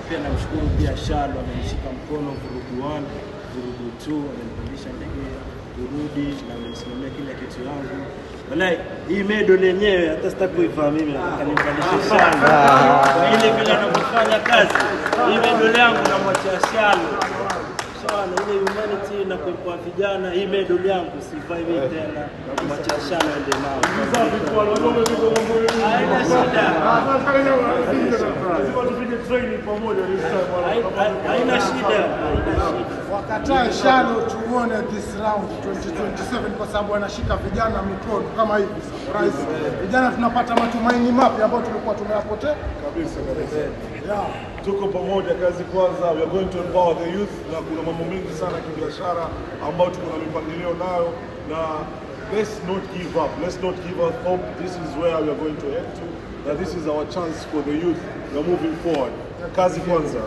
pia namshukuru pia Shalo amenishika mkono vurugu 1, vurugu 2, amenipandisha ndege kurudi na amenisimamia kila kitu yangu. Wallahi hii medal yenyewe hata sitaki kuifahamu mimi, nataka nimpandishe Shalo. Kwa ile vile anafanya kazi, hii medal yangu namwachia Shalo. Shalo ile humanity na kwa vijana, hii medal yangu sivai mimi tena, namwachia Shalo ende nao. Haina shida. Haina shida. Wakataa Shalo tuone this round 2027 kwa sababu anashika vijana mikono kama hivi. Surprise. Vijana tunapata matumaini mapya ambayo tulikuwa tumeyapotea kabisa. Yeah. Tuko pamoja kazi kwanza, we are going to empower the youth na kuna mambo mengi sana kibiashara ambayo tuko na mipangilio nayo na let's not give up. Let's not give up hope. This is where we are going to head to. That this is our chance for the youth. We are moving forward. Kazi kwanza.